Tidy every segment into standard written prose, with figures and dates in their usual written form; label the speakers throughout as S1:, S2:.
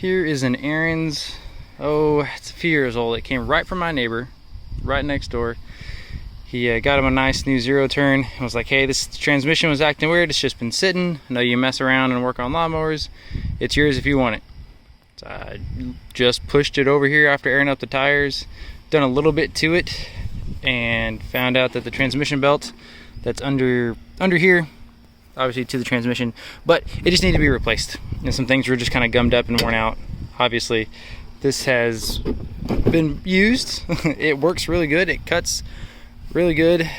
S1: Here is an Ariens, it's a few years old. It came right from my neighbor, right next door. He got him a nice new zero turn and was like, hey, this transmission was acting weird. It's just been sitting. I know you mess around and work on lawnmowers. It's yours if you want it. So I just pushed it over here after airing up the tires, done a little bit to it, and found out that the transmission belt that's under here, obviously to the transmission, but it just needed to be replaced. And some things were just kind of gummed up and worn out. Obviously, this has been used. It works really good. It cuts really good.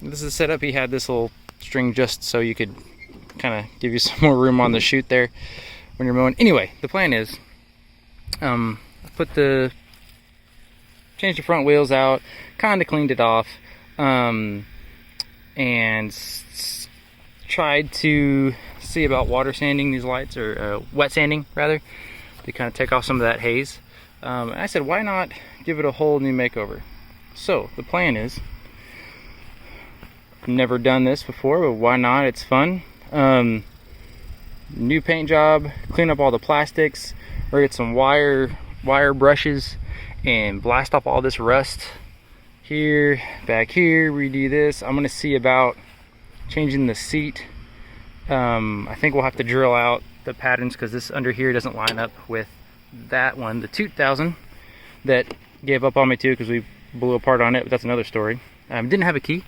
S1: This is the setup. He had this little string just so you could kind of give you some more room on the chute there when you're mowing. Anyway, the plan is I changed the front wheels out, kind of cleaned it off, and tried to see about water sanding these lights, or wet sanding rather, to kind of take off some of that haze. And I said, why not give it a whole new makeover? So the plan is, never done this before, but why not? It's fun. New paint job, clean up all the plastics, or get some wire brushes and blast off all this rust here, back here, redo this. I'm gonna see about changing the seat. I think we'll have to drill out the patterns because this under here doesn't line up with that one, the 2000 that gave up on me too because we blew apart on it, but that's another story. Didn't have a key.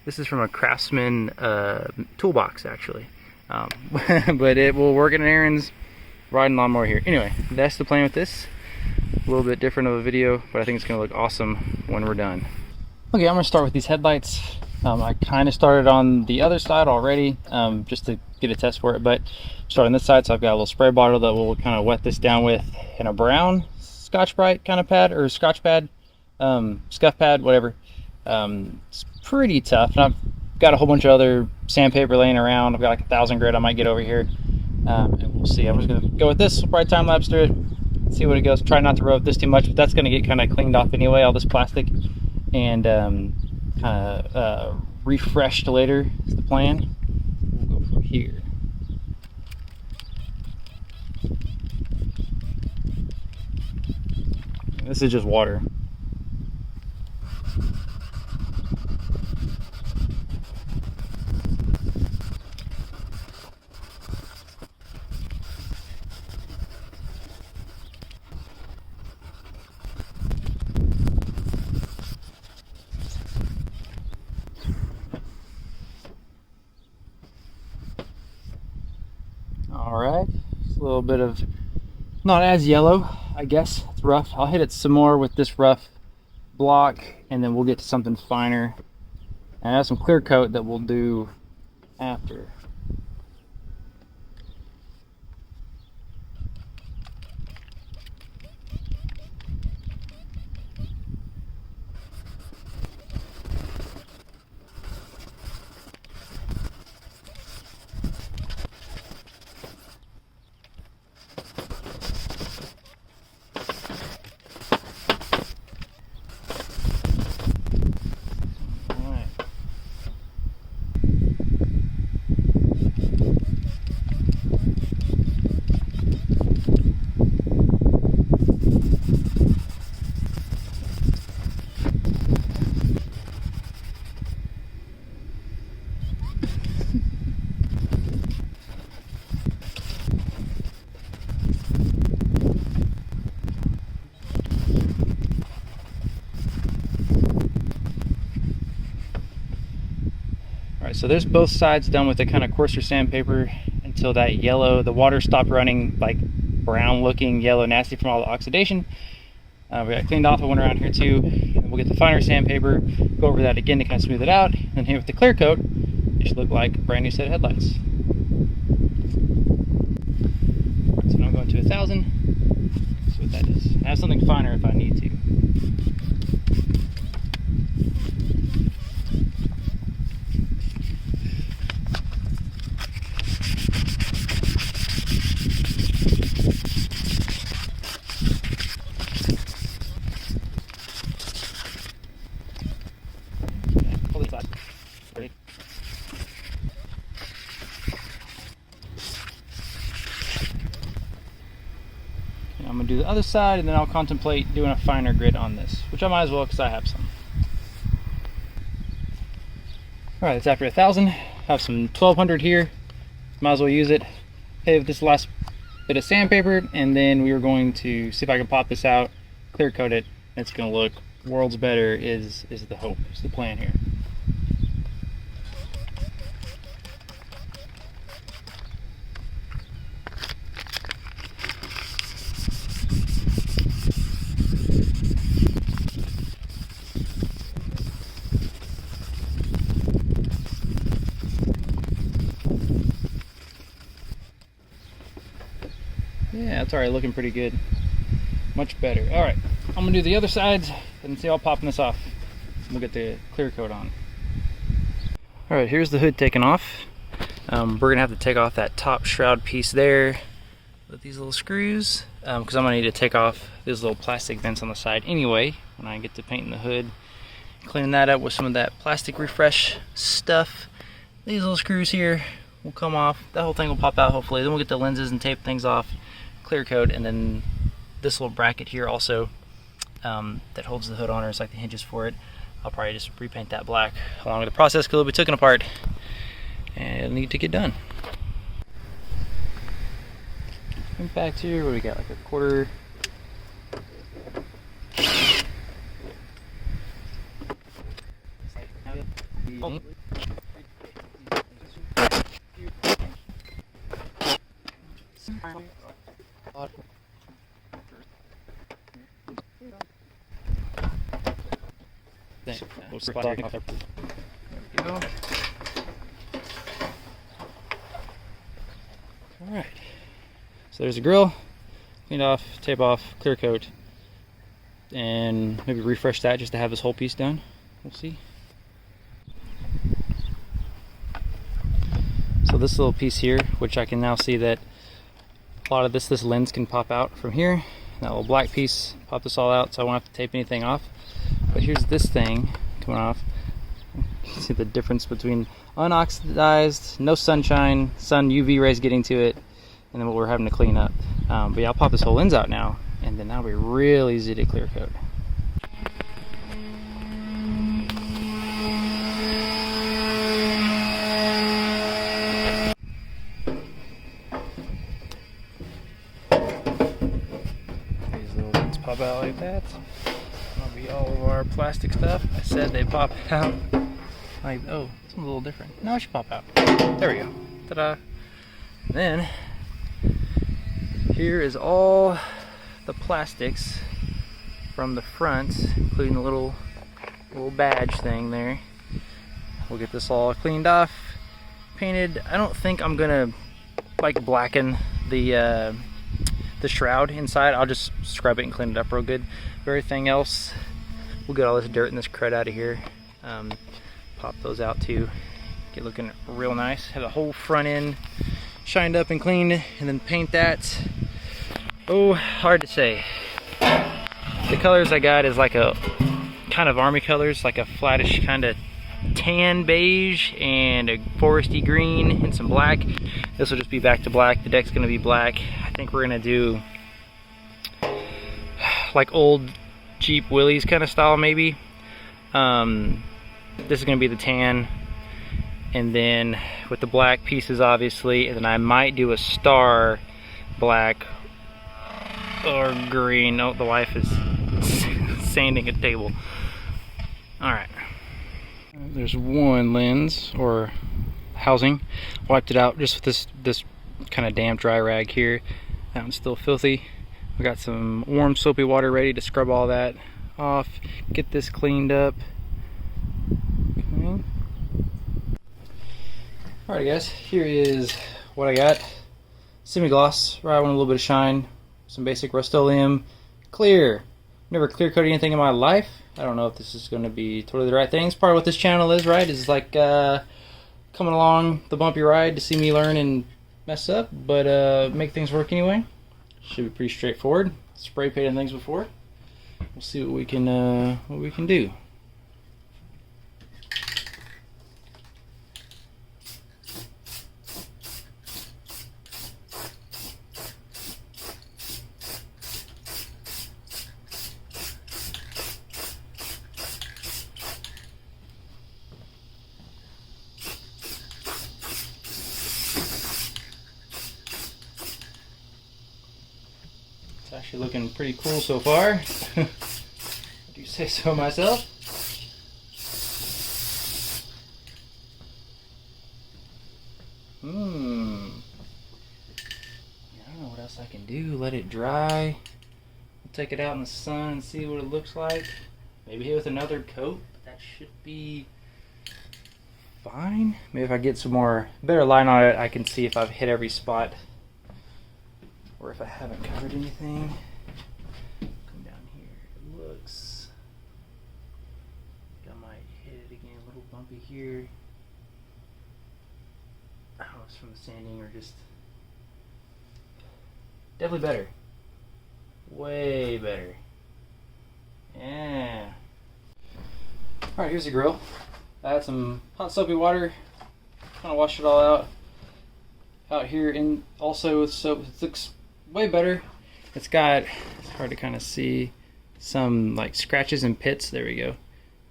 S1: This is from a Craftsman toolbox actually, but it will work in an Ariens riding lawnmower here. Anyway, that's the plan with this. A little bit different of a video, but I think it's gonna look awesome when we're done. Okay, I'm gonna start with these headlights. I kind of started on the other side already, just to get a test for it, but start on this side. So I've got a little spray bottle that we'll kind of wet this down with in a brown Scotch-Brite kind of pad, or Scotch pad, scuff pad, whatever. It's pretty tough. And I've got a whole bunch of other sandpaper laying around. I've got like 1,000 grit I might get over here, and we'll see. I'm just gonna go with this. We'll probably time lapse through it, see what it goes. Try not to rub this too much, but that's gonna get kind of cleaned off anyway, all this plastic, and kind of refreshed later is the plan. We'll go from here. This is just water. Alright, just a little bit of, not as yellow, I guess. It's rough. I'll hit it some more with this rough block, and then we'll get to something finer. And I have some clear coat that we'll do after. So there's both sides done with the kind of coarser sandpaper until that yellow, the water stopped running like brown looking yellow nasty from all the oxidation. We got cleaned off. I went around here too, and we'll get the finer sandpaper, go over that again to kind of smooth it out, and here with the clear coat it should look like a brand new set of headlights. So now I'm going to 1,000. See what that is. I have something finer if I need to. I'm gonna do the other side, and then I'll contemplate doing a finer grit on this, which I might as well because I have some. All right, it's after 1,000. Have some 1,200 here. Might as well use it. Hey, with this last bit of sandpaper, and then we are going to see if I can pop this out, clear coat it. It's gonna look worlds better. Is the hope? Is the plan here? Yeah, it's already looking pretty good. Much better. All right, I'm gonna do the other sides and see how popping this off. We'll get the clear coat on. All right, here's the hood taken off. We're gonna have to take off that top shroud piece there with these little screws, because I'm gonna need to take off these little plastic vents on the side anyway when I get to painting the hood. Cleaning that up with some of that plastic refresh stuff. These little screws here will come off. That whole thing will pop out hopefully. Then we'll get the lenses and tape things off, clear coat, and then this little bracket here also that holds the hood on, or it's like the hinges for it. I'll probably just repaint that black along with the process because it'll be taken apart and it'll need to get done. Impact here, what do we got, like a quarter? There we go. Alright. So there's a grill. Cleaned off, tape off, clear coat. And maybe refresh that just to have this whole piece done. We'll see. So this little piece here, which I can now see that a lot of this lens can pop out from here. That little black piece, pop this all out so I won't have to tape anything off. But here's this thing coming off. You can see the difference between unoxidized, no sunshine, sun UV rays getting to it, and then what we're having to clean up. But yeah, I'll pop this whole lens out now, and then that'll be real easy to clear coat. These little lens pop out like that. That'll be all of our plastic stuff. I said they pop out. Like, oh, it's a little different. No, it should pop out. There we go. Ta-da. Then, here is all the plastics from the front, including the little badge thing there. We'll get this all cleaned off, painted. I don't think I'm gonna like blacken the shroud inside. I'll just scrub it and clean it up real good. For everything else, we'll get all this dirt and this crud out of here. Pop those out too. Get looking real nice. Have the whole front end shined up and cleaned, and then paint that. Oh, hard to say. The colors I got is like a kind of army colors, like a flattish kind of tan beige and a foresty green and some black. This will just be back to black. The deck's gonna be black. I think we're gonna do like old Jeep Willys kind of style maybe. This is gonna be the tan, and then with the black pieces obviously, and then I might do a star black or green. Oh, the wife is sanding a table. Alright, there's one lens or housing. Wiped it out just with this kind of damp dry rag here. That one's still filthy. We got some warm soapy water ready to scrub all that off, get this cleaned up. Okay. Alright guys, here is what I got. Semi-gloss, right, I want a little bit of shine. Some basic Rust-Oleum, clear. Never clear coated anything in my life. I don't know if this is going to be totally the right thing. It's part of what this channel is, right? Is like coming along the bumpy ride to see me learn and mess up, but make things work anyway. Should be pretty straightforward. Spray painted things before. We'll see what we can do. It's actually looking pretty cool so far. I do say so myself. I don't know what else I can do. Let it dry. We'll take it out in the sun and see what it looks like. Maybe hit with another coat. But that should be fine. Maybe if I get some more better line on it, I can see if I've hit every spot or if I haven't covered anything. Come down here. It looks like I might hit it again. A little bumpy here. I don't know if it's from the sanding or just definitely better. Way better. Yeah. Alright, here's the grill. I had some hot soapy water, kind of washed it all out here, and also with soap. It looks way better. It's hard to kind of see, some like scratches and pits. There we go.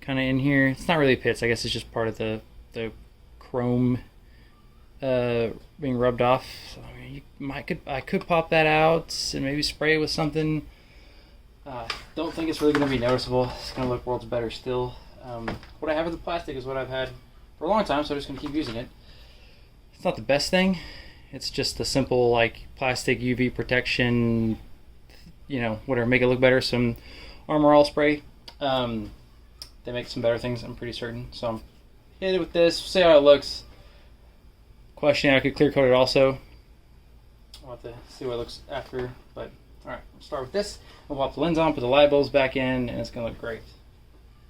S1: Kind of in here. It's not really pits. I guess it's just part of the chrome being rubbed off. So, I mean, I could pop that out and maybe spray it with something. Don't think it's really going to be noticeable. It's going to look worlds better still. What I have with the plastic is what I've had for a long time, so I'm just going to keep using it. It's not the best thing. It's just the simple like plastic UV protection, whatever, make it look better. Some Armor All spray. They make some better things, I'm pretty certain. So I'm hit it with this, see how it looks. Question, I could clear coat it also. I'll have to see what it looks after, but alright, we'll start with this. We'll pop the lens on, put the light bulbs back in, and it's going to look great.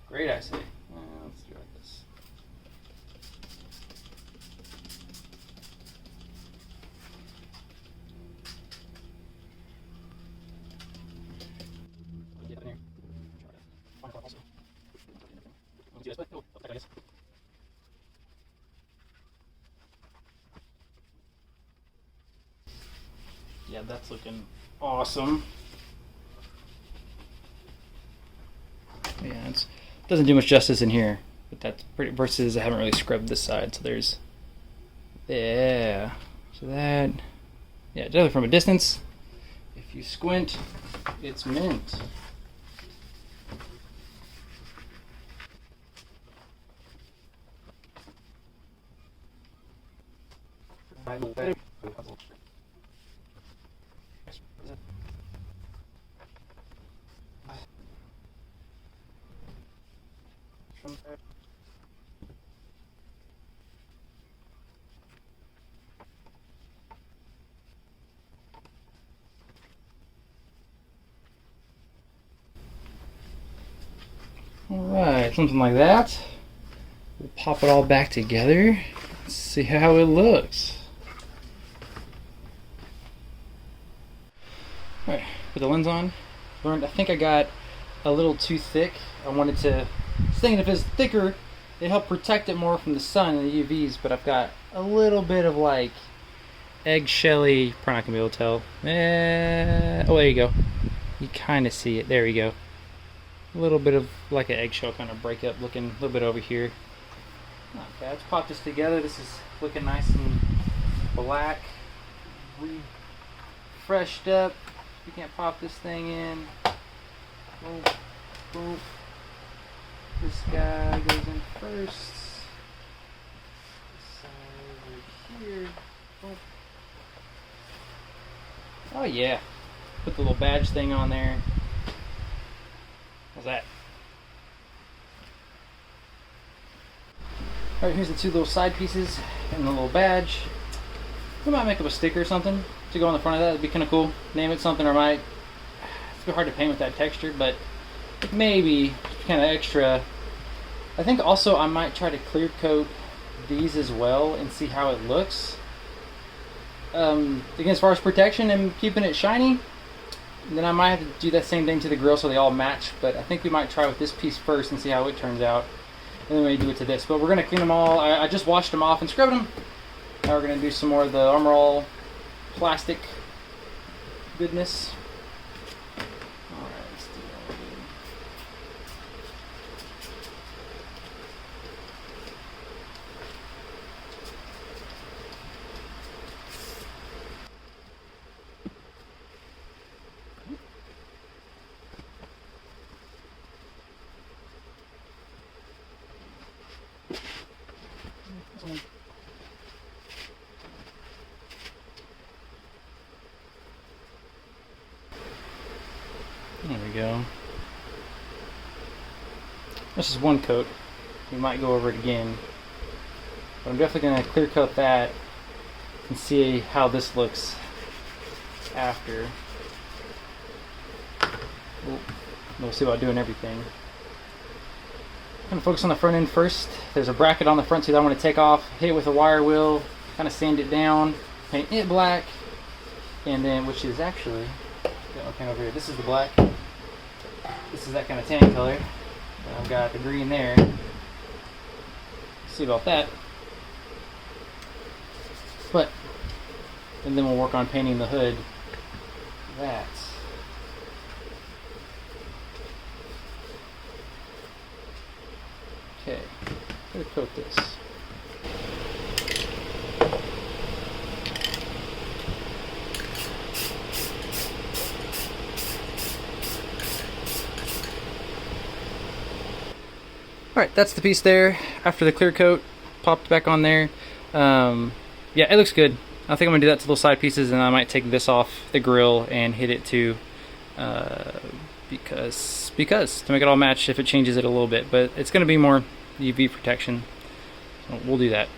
S1: Great, I say. Let's do it like this. Yeah, that's looking awesome. Yeah, it doesn't do much justice in here, but that's pretty, versus I haven't really scrubbed this side, so there's, yeah, so that, yeah, definitely from a distance, if you squint, it's mint. Alright, something like that. We'll pop it all back together. Let's see how it looks. Alright, put the lens on. I think I got a little too thick. I was thinking if it's thicker, it helped protect it more from the sun and the UVs, but I've got a little bit of like eggshelly, probably not gonna be able to tell. Oh, there you go. You kind of see it. There we go. A little bit of like an eggshell kind of breakup looking, a little bit over here. Not bad. Let's pop this together. This is looking nice and black, refreshed up. You can't pop this thing in. Boom, boom. This guy goes in first. This side over here. Boom. Oh yeah. Put the little badge thing on there. How's that? Alright, here's the two little side pieces and the little badge. We might make up a sticker or something to go on the front of that. It'd be kind of cool. Name it something, or might. It's a bit hard to paint with that texture, but maybe kind of extra. I think also I might try to clear coat these as well and see how it looks. Again, as far as protection and keeping it shiny, then I might have to do that same thing to the grill so they all match, but I think we might try with this piece first and see how it turns out, and then we do it to this. But we're going to clean them all. I just washed them off and scrubbed them. Now we're going to do some more of the Armor All plastic goodness. Alright, let's do that again. There we go. This is one coat. We might go over it again. But I'm definitely going to clear coat that and see how this looks after. We'll see about doing everything. I'm going to focus on the front end first. There's a bracket on the front too that I want to take off, hit it with a wire wheel, kind of sand it down, paint it black, and then, which is actually, okay, over here, this is the black. This is that kind of tan color. And I've got the green there. See about that. And then we'll work on painting the hood. That. Okay, I'm gonna coat this. Alright, that's the piece there. After the clear coat, popped back on there. Yeah, it looks good. I think I'm going to do that to those side pieces, and I might take this off the grill and hit it too, because to make it all match if it changes it a little bit. But it's going to be more UV protection, so we'll do that.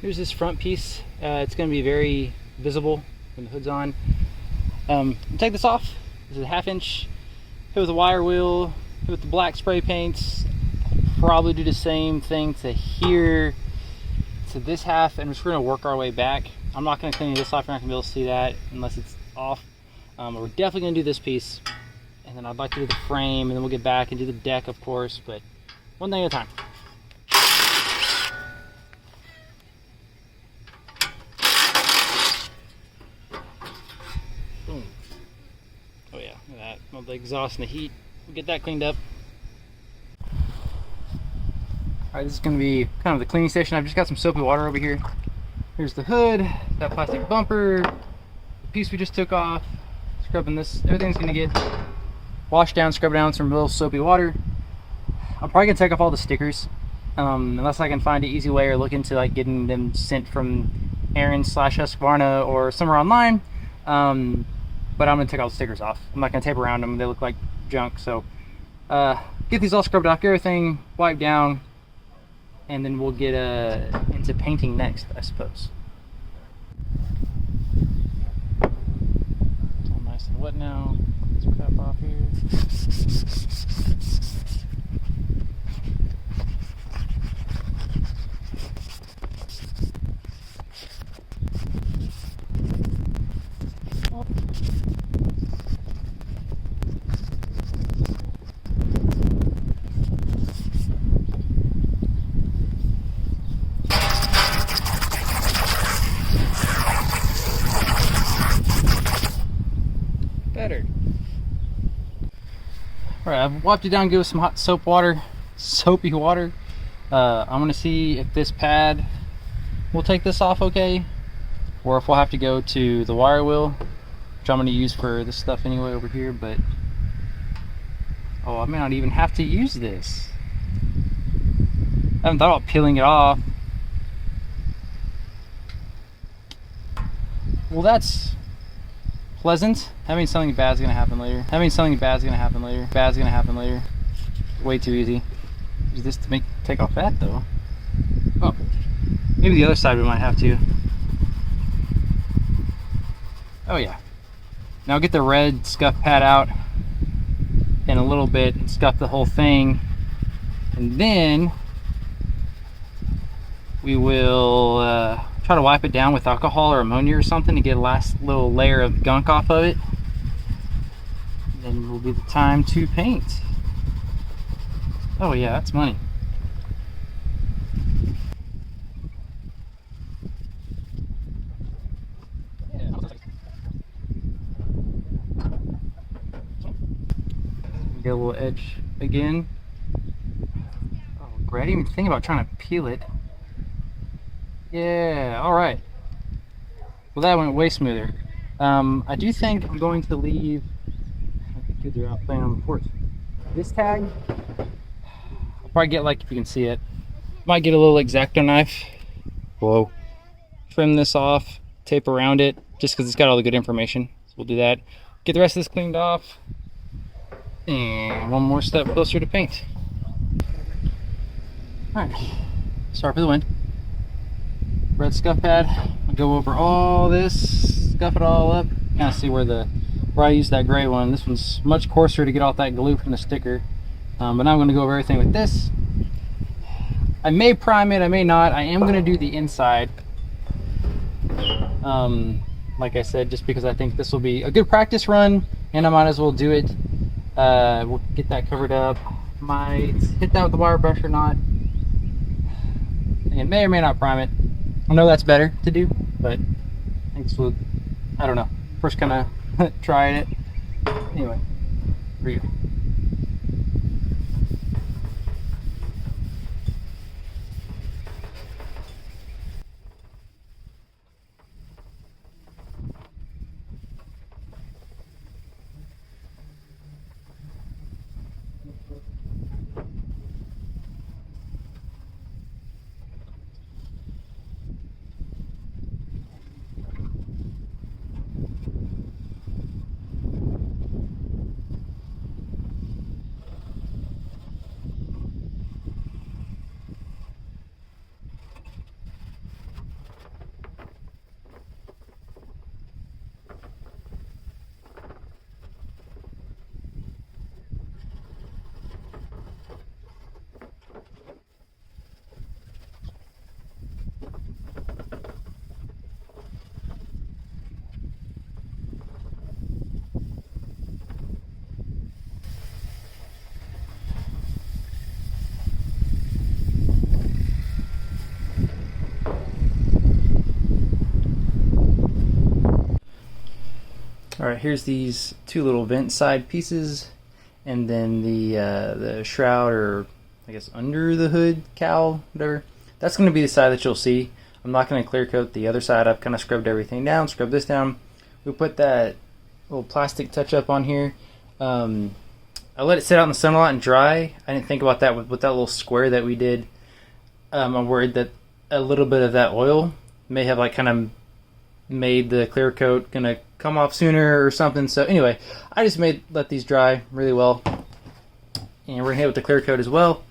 S1: Here's this front piece. It's going to be very visible when the hood's on. Take this off. This is a 1/2 inch. Hit with a wire wheel. Hit with the black spray paints. Probably do the same thing to here, to this half, and we're just going to work our way back. I'm not going to clean this off. You're not going to be able to see that unless it's off. But we're definitely going to do this piece, and then I'd like to do the frame, and then we'll get back and do the deck, of course, but one thing at a time. Boom. Oh yeah, look at that. All the exhaust and the heat. We'll get that cleaned up. Alright, this is going to be kind of the cleaning station. I've just got some soapy water over here. Here's the hood, that plastic bumper, the piece we just took off, scrubbing this. Everything's going to get washed down, scrubbed down with some real soapy water. I'm probably going to take off all the stickers, unless I can find an easy way or look into like getting them sent from Ariens/Husqvarna or somewhere online. But I'm going to take all the stickers off. I'm not going to tape around them. They look like junk. So get these all scrubbed off, get everything wiped down, and then we'll get into painting next, I suppose. It's all nice and wet now. Let's crap off here. Better. Alright, I've wiped it down good with some hot soapy water. I'm going to see if this pad will take this off okay, or if we'll have to go to the wire wheel, which I'm going to use for this stuff anyway over here. But oh, I may not even have to use this. I haven't thought about peeling it off. Well, that's pleasant. That means something bad's gonna happen later. Bad's gonna happen later. Way too easy. Use this to take off that though. Oh, maybe the other side we might have to. Oh yeah. Now get the red scuff pad out in a little bit and scuff the whole thing, and then we will try to wipe it down with alcohol or ammonia or something to get a last little layer of gunk off of it. Then will be the time to paint. Oh yeah, that's money. Get a little edge again. Oh, great. I didn't even think about trying to peel it. Yeah, alright. Well, that went way smoother. I do think I'm going to leave. Dude, they're out playing on the porch. This tag, I'll probably get, like, if you can see it, might get a little X-Acto knife. Whoa. Trim this off, tape around it, just because it's got all the good information. we'll do that. Get the rest of this cleaned off. And one more step closer to paint. Alright, sorry for the wind. Red scuff pad. I'll go over all this, scuff it all up. Kind of see where I used that gray one. This one's much coarser to get off that glue from the sticker. But now I'm going to go over everything with this. I may prime it, I may not. I am going to do the inside. Like I said, just because I think this will be a good practice run, and I might as well do it. We'll get that covered up. Might hit that with the wire brush or not. And may or may not prime it. I know that's better to do, but I think this will, I don't know. First kind of trying it. Anyway, here we go. Alright, here's these two little vent side pieces, and then the shroud, or I guess under the hood, cowl, whatever. That's going to be the side that you'll see. I'm not going to clear coat the other side. I've kind of scrubbed everything down, scrubbed this down. We put that little plastic touch up on here. I let it sit out in the sun a lot and dry. I didn't think about that with that little square that we did. I'm worried that a little bit of that oil may have like kind of made the clear coat gonna come off sooner or something. So anyway, I just let these dry really well, and we're gonna hit with the clear coat as well.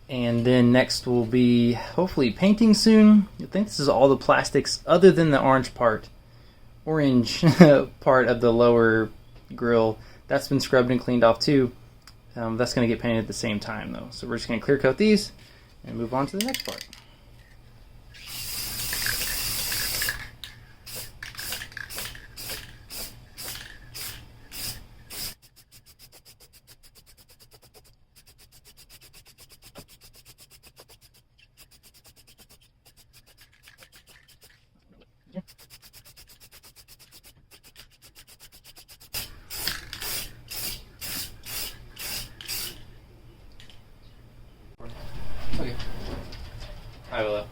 S1: And then next will be hopefully painting soon. I think this is all the plastics other than the orange part of the lower grill. That's been scrubbed and cleaned off too. That's gonna get painted at the same time though. So we're just gonna clear coat these and move on to the next part. Okay. I will.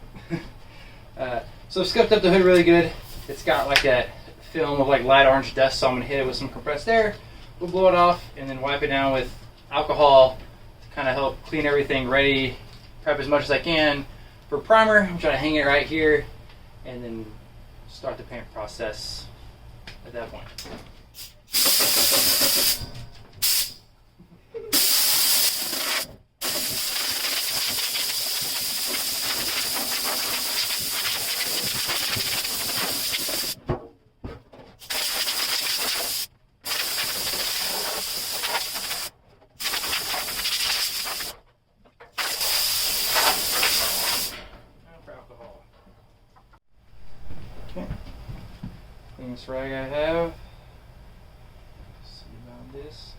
S1: So I've scuffed up the hood really good. It's got like that film of like light orange dust, so I'm gonna hit it with some compressed air. We'll blow it off and then wipe it down with alcohol to kind of help clean everything ready, prep as much as I can for primer. I'm trying to hang it right here and then start the paint process at that point. Okay. Cleanest rag I have. Let's see about this.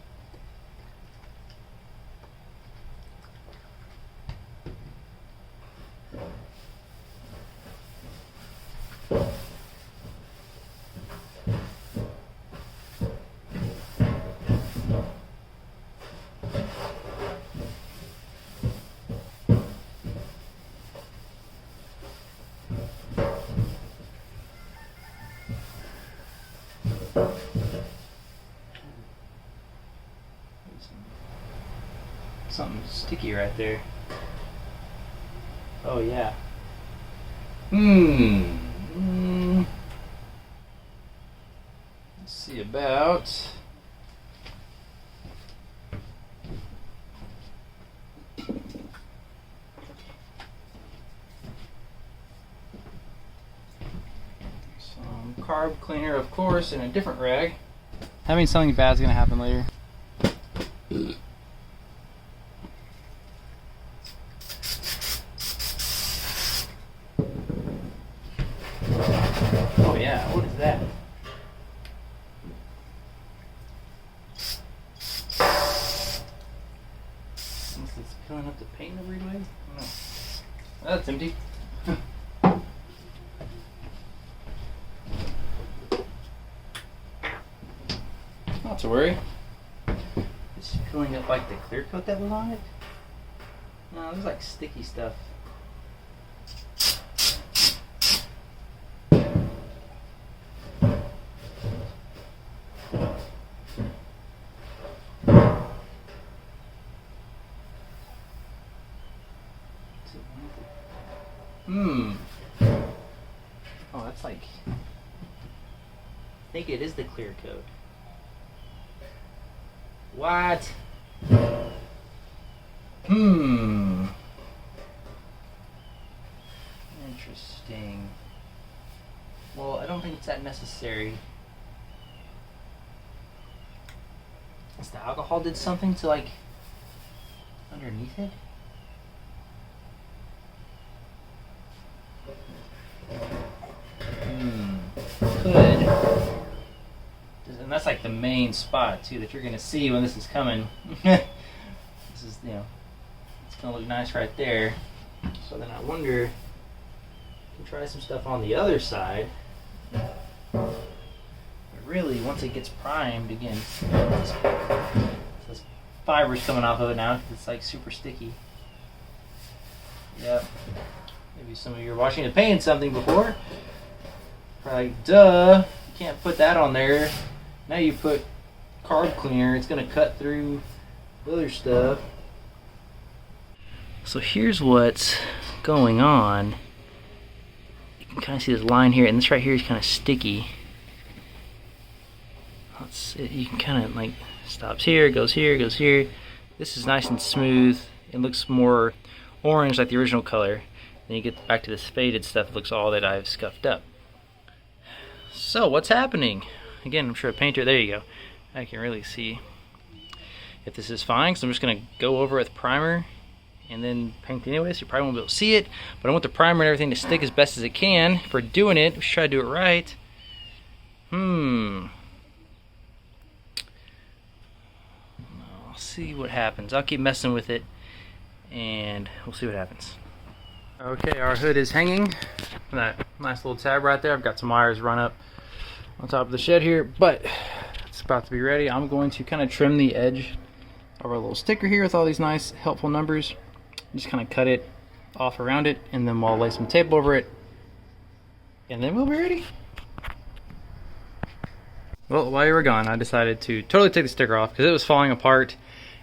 S1: Something sticky right there. Oh yeah. Let's about some carb cleaner, of course, in a different rag. That means something bad's gonna happen later. Oh yeah, what is that? Unless it's filling up the paint in a weird way? I don't know. That's empty. Not to worry. It's filling up like the clear coat that was on it. No, there's like sticky stuff. Oh, that's like, I think it is the clear coat. What? Interesting. Well, I don't think it's that necessary. Unless the alcohol did something to like underneath it. Could. And that's like the main spot too that you're gonna see when this is coming. This is, you know, it's gonna look nice right there. So then I wonder, you can try some stuff on the other side. But really, once it gets primed again, this fiber's coming off of it now. It's like super sticky. Yep. Maybe some of you were watching it painting something before. Probably, duh, you can't put that on there. Now you put carb cleaner, it's gonna cut through the other stuff. So here's what's going on. You can kind of see this line here, and this right here is kind of sticky. You can kind of like, stops here, goes here, goes here. This is nice and smooth. It looks more orange like the original color. Then you get back to this faded stuff, it looks all that I've scuffed up. So what's happening? Again, I'm sure a painter, there you go. I can really see if this is fine, so I'm just gonna go over it with primer and then paint anyway, so you probably won't be able to see it, but I want the primer and everything to stick as best as it can. For doing it, we should try to do it right. I'll see what happens. I'll keep messing with it and we'll see what happens. Okay, our hood is hanging from that nice little tab right there. I've got some wires run up on top of the shed here, but it's about to be ready. I'm going to kind of trim the edge of our little sticker here with all these nice helpful numbers. Just kind of cut it off around it, and then we'll lay some tape over it, and then we'll be ready. Well, while you were gone, I decided to totally take the sticker off because it was falling apart,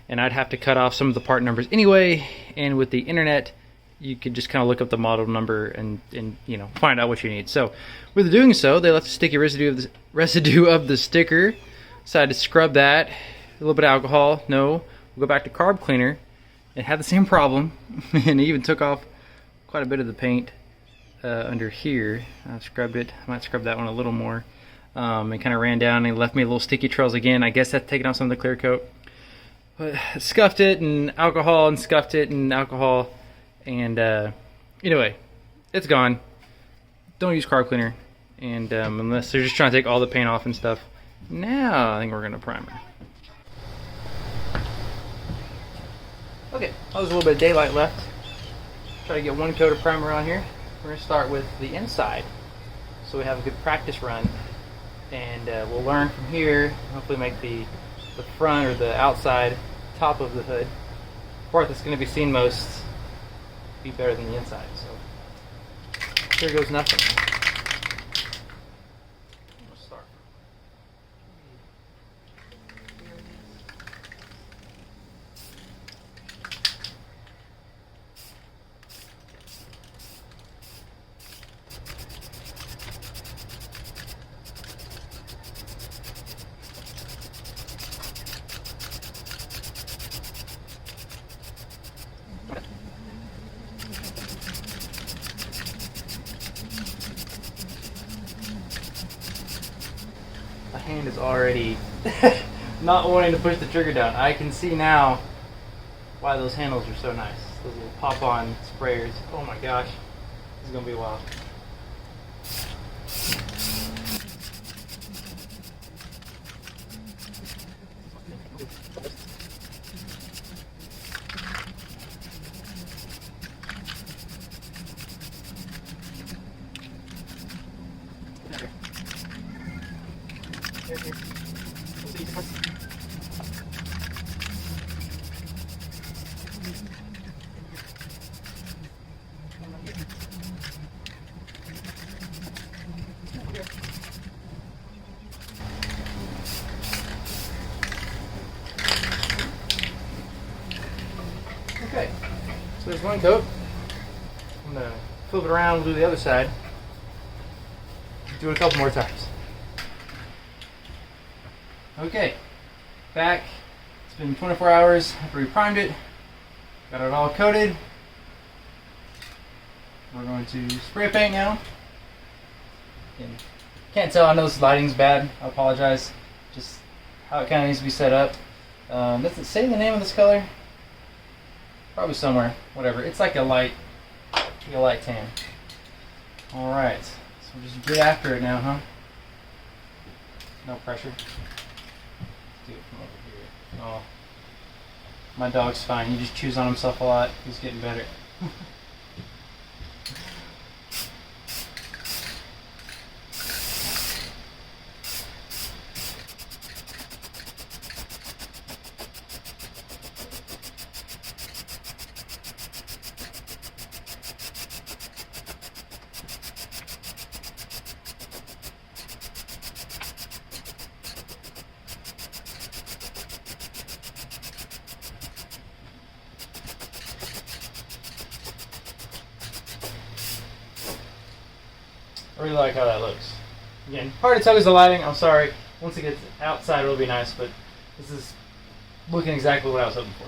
S1: and I'd have to cut off some of the part numbers anyway, and with the internet, you could just kind of look up the model number and you know, find out what you need. So with doing so, they left a sticky residue of the sticker. Decided to scrub that. A little bit of alcohol. No, we'll go back to carb cleaner. It had the same problem, and it even took off quite a bit of the paint under here. I scrubbed it. I might scrub that one a little more. It kind of ran down and left me little sticky trails again. I guess that's taking off some of the clear coat. But scuffed it and alcohol and scuffed it and alcohol. And anyway, it's gone. Don't use carb cleaner, and unless they're just trying to take all the paint off and stuff. Now I think we're gonna primer. Okay, there's a little bit of daylight left. Try to get one coat of primer on here. We're gonna start with the inside, so we have a good practice run, and we'll learn from here. Hopefully, make the front or the outside top of the hood, the part that's gonna be seen most, be better than the inside. So here goes nothing. We'll start. My hand is already not wanting to push the trigger down. I can see now why those handles are so nice. Those little pop-on sprayers. Oh my gosh, this is gonna be wild. Okay, so there's one coat. I'm gonna flip it around and do the other side. Do it a couple more times. Okay, back. It's been 24 hours after we primed it. Got it all coated. We're going to spray paint now. Can't tell, I know this lighting's bad. I apologize. Just how it kind of needs to be set up. Does it say the name of this color? Probably somewhere. Whatever. It's like a light tan. Alright. So we'll just get after it now, huh? No pressure. Let's do it from over here. Oh. My dog's fine. He just chews on himself a lot. He's getting better. I really like how that looks. Again, hard to tell is the lighting. I'm sorry. Once it gets outside, it'll be nice, but this is looking exactly what I was hoping for.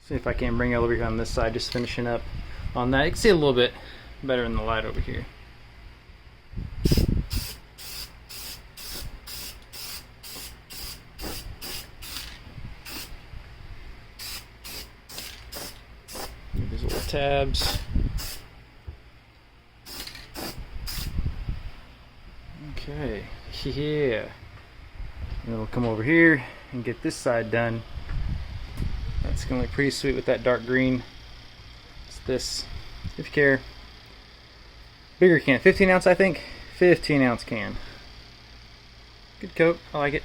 S1: See if I can bring it over here on this side, just finishing up on that. You can see a little bit better in the light over here. These little tabs. Okay, yeah. And then we'll come over here and get this side done. It's going to look pretty sweet with that dark green. It's this, if you care. Bigger can, 15 ounce I think. 15 ounce can. Good coat, I like it.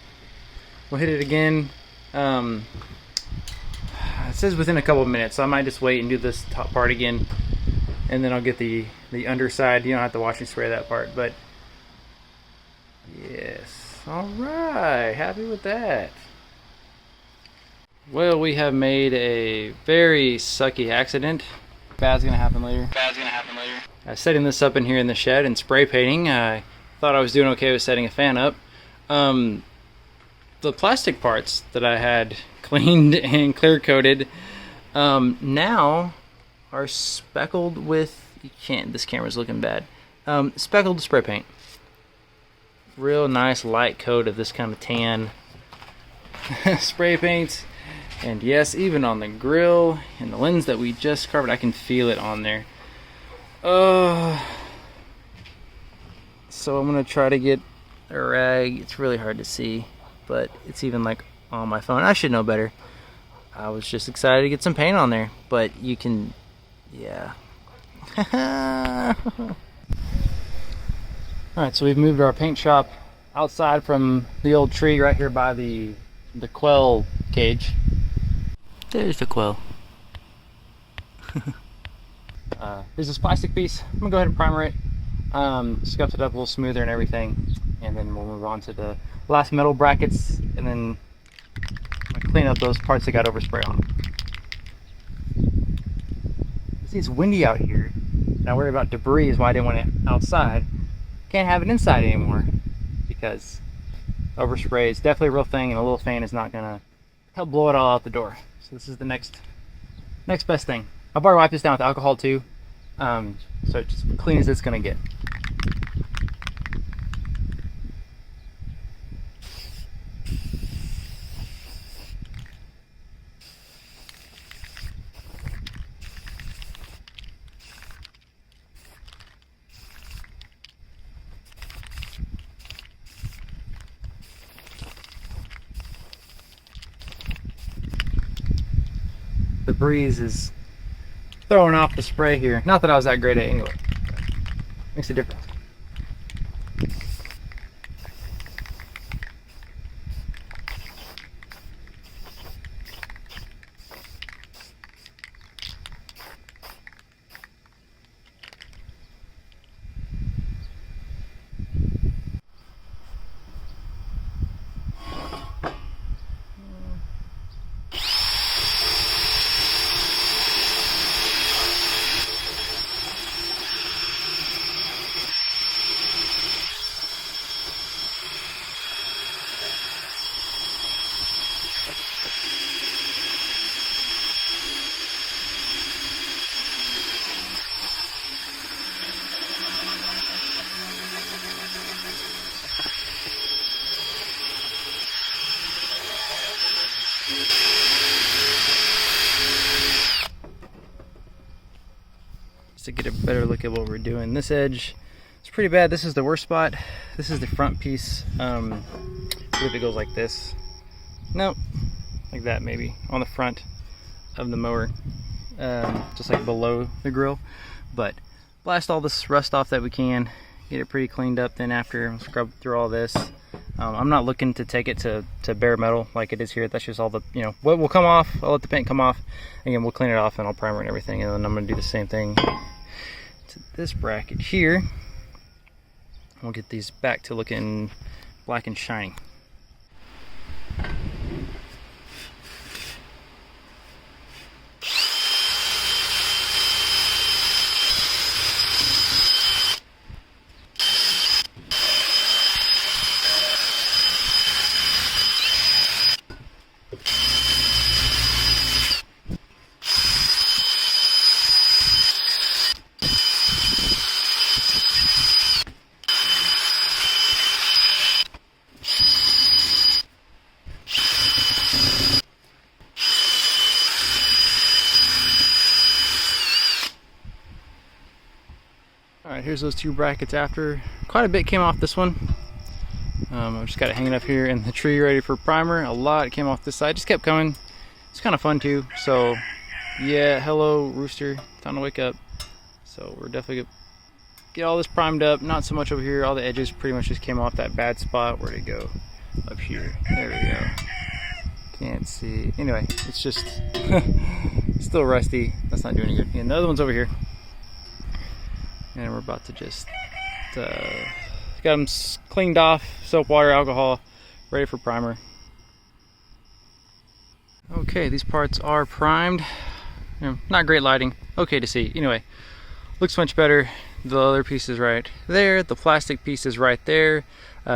S1: We'll hit it again. It says within a couple of minutes, so I might just wait and do this top part again. And then I'll get the underside. You don't have to wash and spray that part, but yes. Alright, happy with that. Well, we have made a very sucky accident. Bad's gonna happen later. I was setting this up in here in the shed and spray painting. I thought I was doing okay with setting a fan up. The plastic parts that I had cleaned and clear coated now are speckled with, this camera's looking bad, speckled spray paint. Real nice light coat of this kind of tan spray paint. And yes, even on the grill and the lens that we just carved, I can feel it on there. So I'm gonna try to get a rag. It's really hard to see, but it's even like on my phone. I should know better. I was just excited to get some paint on there, but you can, yeah. Alright, so we've moved our paint shop outside from the old tree right here by the quail cage. There's the quail. There's this plastic piece. I'm gonna go ahead and primer it. scuffed it up a little smoother and everything, and then we'll move on to the last metal brackets, and then clean up those parts that got overspray on them. See, it's windy out here, and I worry about debris is why I didn't want it outside. Can't have it inside anymore because overspray is definitely a real thing, and a little fan is not gonna help blow it all out the door. So this is the next best thing. I've already wiped this down with alcohol too, so it's just as clean as it's gonna get. The breeze is throwing off the spray here. Not that I was that great at it anyway. Makes a difference. Just to get a better look at what we're doing. This edge is pretty bad. This is the worst spot. This is the front piece. If it goes like this. Nope. Like that maybe. On the front of the mower. Just like below the grill. But blast all this rust off that we can. Get it pretty cleaned up then after. Scrub through all this. I'm not looking to take it to bare metal like it is here. That's just all the, what will come off. I'll let the paint come off. Again, we'll clean it off and I'll primer and everything. And then I'm going to do the same thing to this bracket here. We'll get these back to looking black and shiny. Alright, here's those two brackets after. Quite a bit came off this one. I've just got it hanging up here in the tree ready for primer. A lot came off this side, just kept coming. It's kind of fun too. So yeah, hello rooster, time to wake up. So we're definitely gonna get all this primed up. Not so much over here, all the edges pretty much just came off that bad spot. Where'd it go? Up here, there we go. Can't see. Anyway, it's just still rusty. That's not doing any good. And the other one's over here. And we're about to just got them cleaned off, soap, water, alcohol, ready for primer. Okay, these parts are primed. Not great lighting, okay to see. Anyway, looks much better. The other piece is right there. The plastic piece is right there.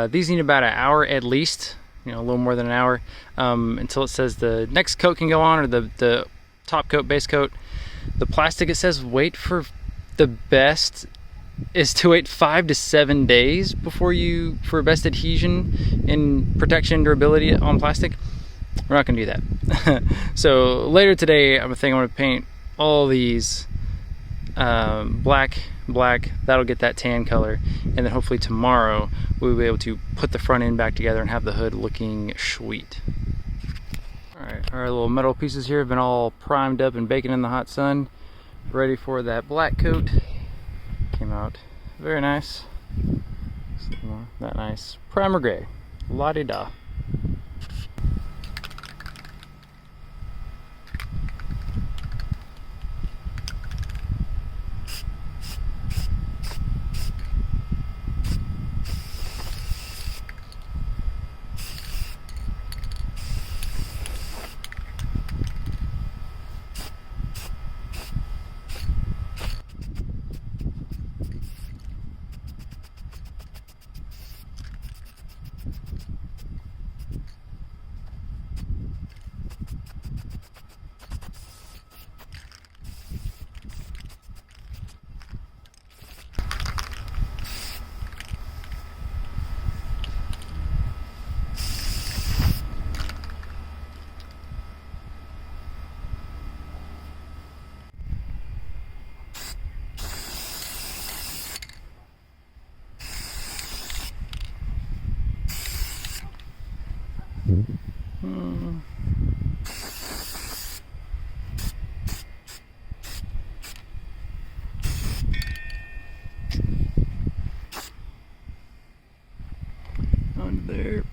S1: These need about an hour at least, a little more than an hour, until it says the next coat can go on, or the top coat, base coat. The plastic, it says wait for the best is to wait 5 to 7 days before for best adhesion and protection durability on plastic. We're not gonna do that. So later today, I'm gonna paint all these black. That'll get that tan color, and then hopefully tomorrow we'll be able to put the front end back together and have the hood looking sweet. All right, our little metal pieces here have been all primed up and baking in the hot sun, ready for that black coat. Came out very nice. That nice primer gray. La-di-da. Under there.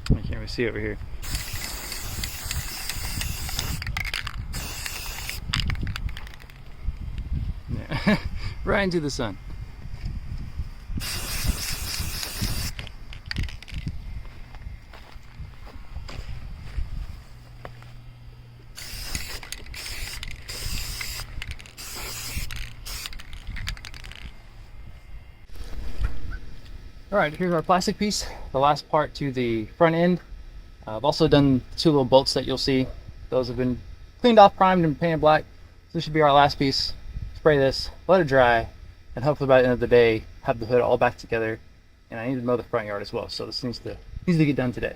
S1: I can't really see over here. Yeah. Right into the sun. Alright, here's our plastic piece, the last part to the front end. I've also done 2 little bolts that you'll see. Those have been cleaned off, primed, and painted black. So this should be our last piece. Spray this, let it dry, and hopefully by the end of the day, have the hood all back together. And I need to mow the front yard as well, so this needs to get done today.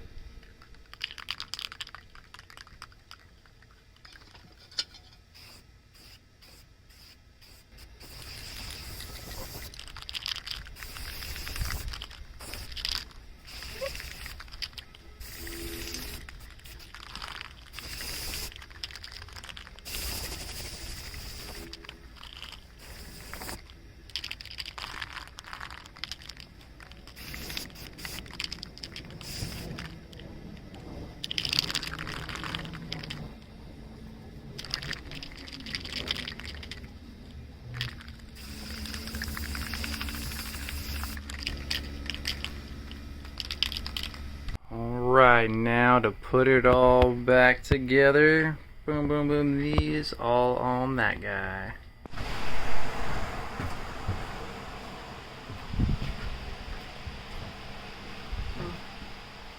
S1: Alright, now to put it all back together. Boom, boom, boom. These all on that guy.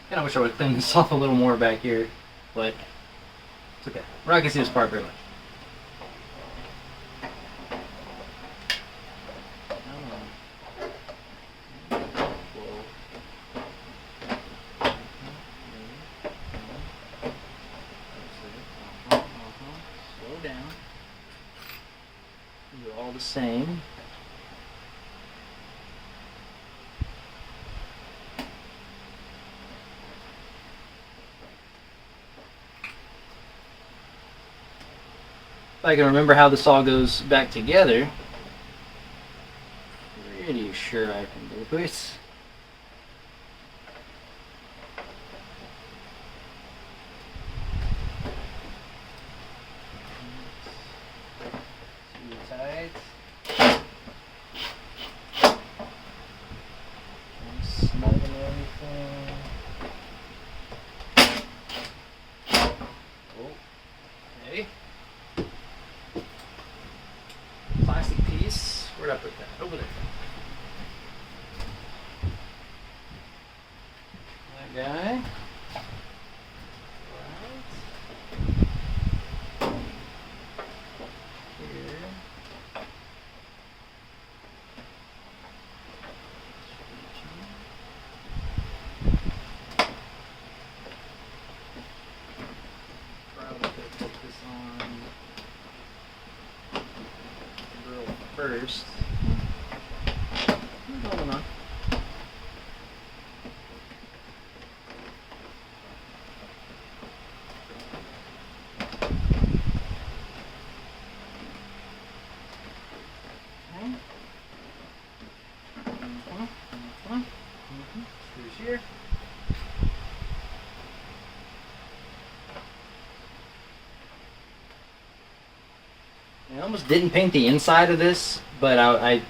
S1: Kinda wish I would clean this off a little more back here, but it's okay. We're not gonna see this part very much. Slow down. These are all the same. If I can remember how this all goes back together, pretty sure I can do it. Too tight. Snug and everything. Okay. Plastic piece. Where'd I put that? Over there. That guy. Right. Here. Probably could put this on the grill first. Hold on. Screws here. I almost didn't paint the inside of this, but I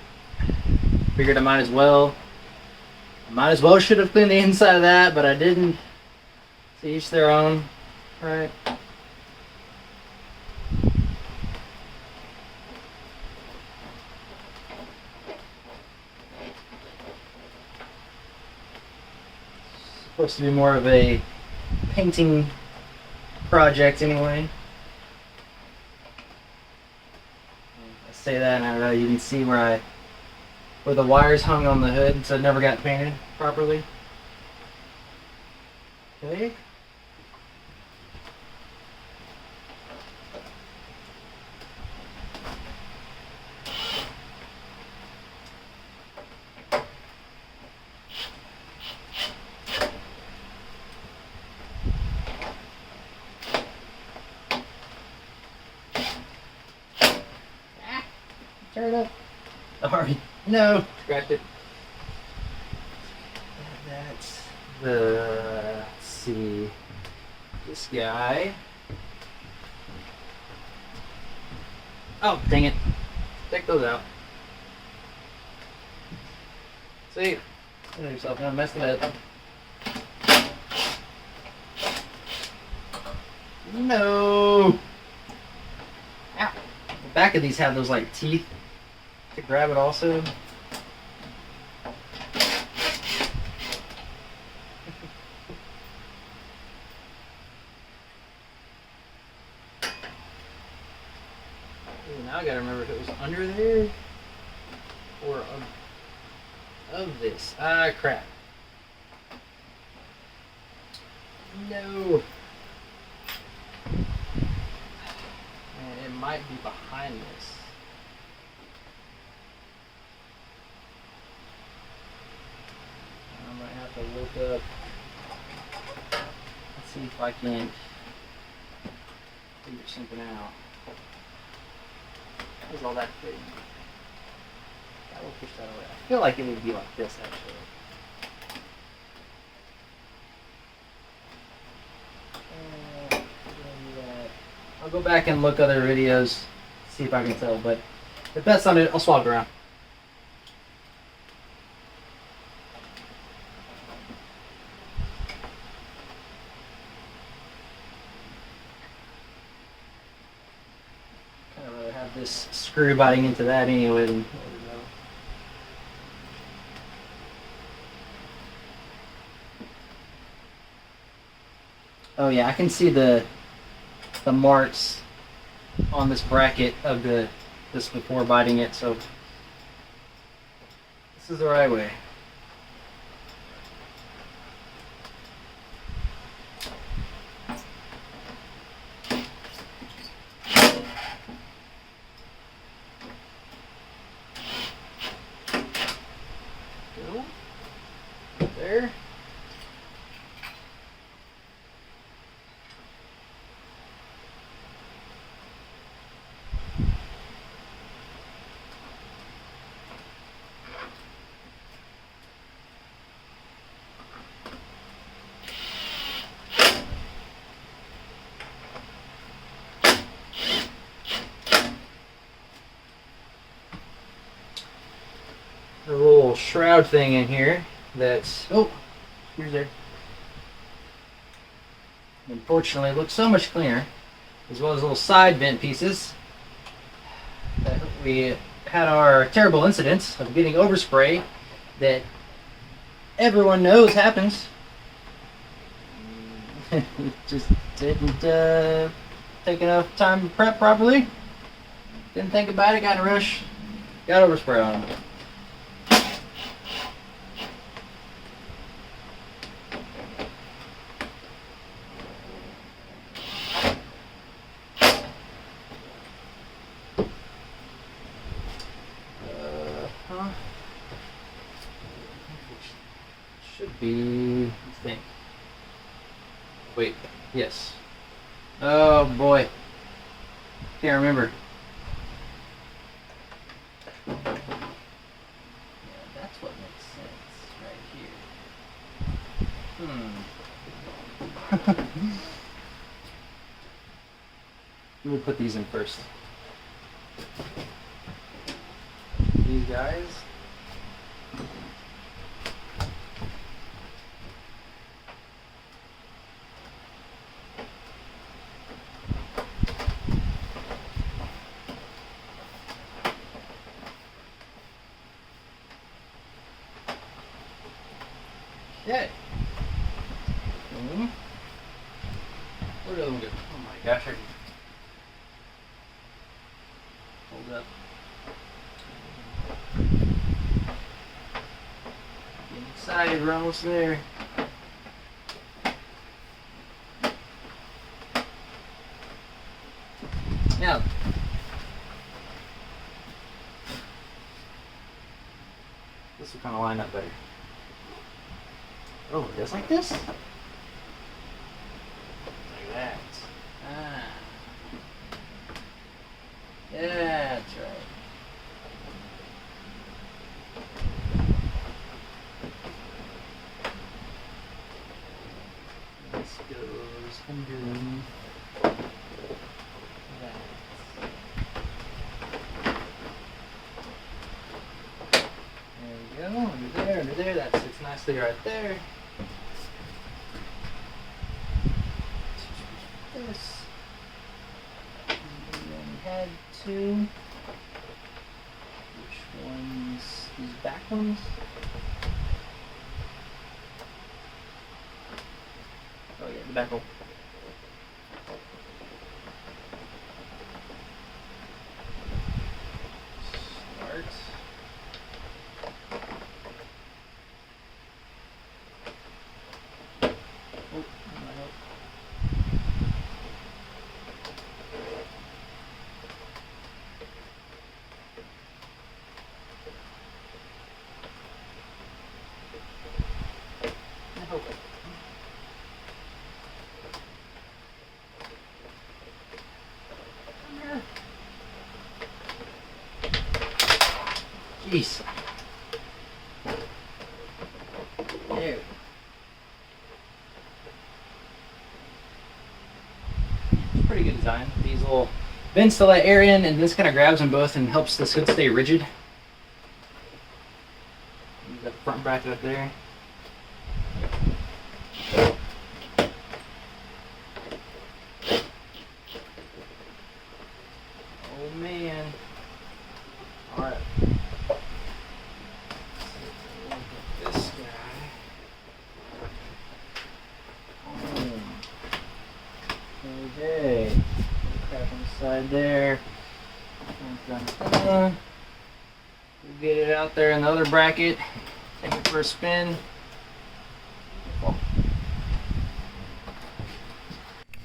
S1: figured I might as well. Should have cleaned the inside of that, but I didn't. To each their own, right? Supposed to be more of a painting project anyway. I say that and I don't know, you can see where the wires hung on the hood, so it never got painted properly. Okay. Turn it up. Alright. No. Scratched it. That's the, let's see, this guy. Oh, dang it. Take those out. See? You know yourself, don't mess with it. No. Ow. The back of these have those like teeth to grab it also. Now I gotta remember if it was under there or of this. Ah, crap. No. Man, it might be behind this. I might have to look up. Let's see if I can figure something out. How's all that fitting? I will push that away. I feel like it would be like this actually. I'll go back and look other videos, see if I can tell, but if that's not it, I'll swap it around. I'd rather have this screw biting into that anyway than oh yeah, I can see the marks on this bracket of this before biting it, so this is the right way. Go. There. A little shroud thing in here that's, oh, here's there. Unfortunately, it looks so much cleaner, as well as little side vent pieces. We had our terrible incident of getting overspray that everyone knows happens. Just didn't take enough time to prep properly. Didn't think about it, got in a rush, got overspray on them. Should be, I think. Wait, yes. Oh boy. Can't remember. Yeah, that's what makes sense right here. We'll put these in first. These guys. Okay. Where did I go? Oh my gosh, I can hold up. Getting excited, we're almost there. Now, this will kind of line up better. Oh, just like this? Like that. Ah. Yeah, that's right. under there. That sits nicely right there. This. And then we had two. Which ones? These back ones? Oh yeah, the back hole. Start. Oh, that help. I hope it. Jeez. There. It's pretty good design. These little vents to let air in, and this kind of grabs them both and helps this hood stay rigid. Use that front bracket up there. Oh man. Alright. This guy. Okay. Crap on the side there. We'll get it out there in the other bracket. Take it for a spin.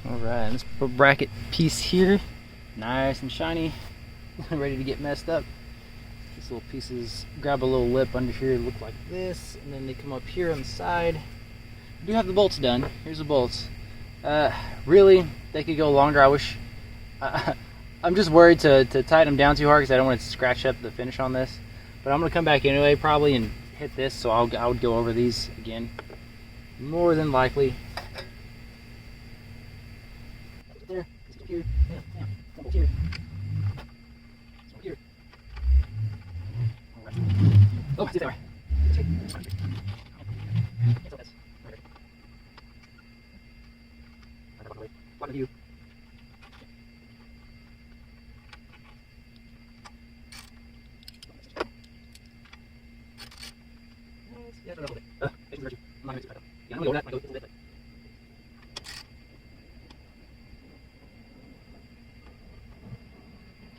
S1: Alright, let's put bracket piece here. Nice and shiny. Ready to get messed up. These little pieces grab a little lip under here, look like this, and then they come up here on the side. I do have the bolts done. Here's the bolts. Really, they could go longer. I wish. I'm just worried to tighten them down too hard because I don't want to scratch up the finish on this. But I'm gonna come back anyway, probably, and hit this. So I would go over these again, more than likely. There, here, yeah, here. Here. All right. Oh, stay there. What are you?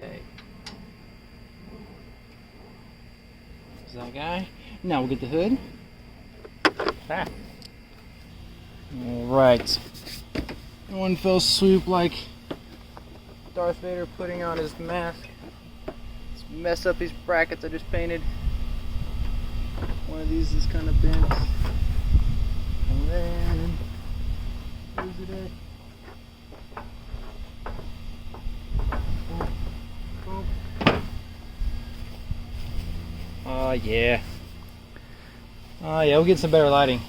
S1: Okay. Is that guy? Now we'll get the hood. Ah. All right. One fell swoop like Darth Vader putting on his mask. Let's mess up these brackets I just painted. One of these is kind of bent. And then, where's it at? Oh yeah. Oh yeah, we'll get some better lighting.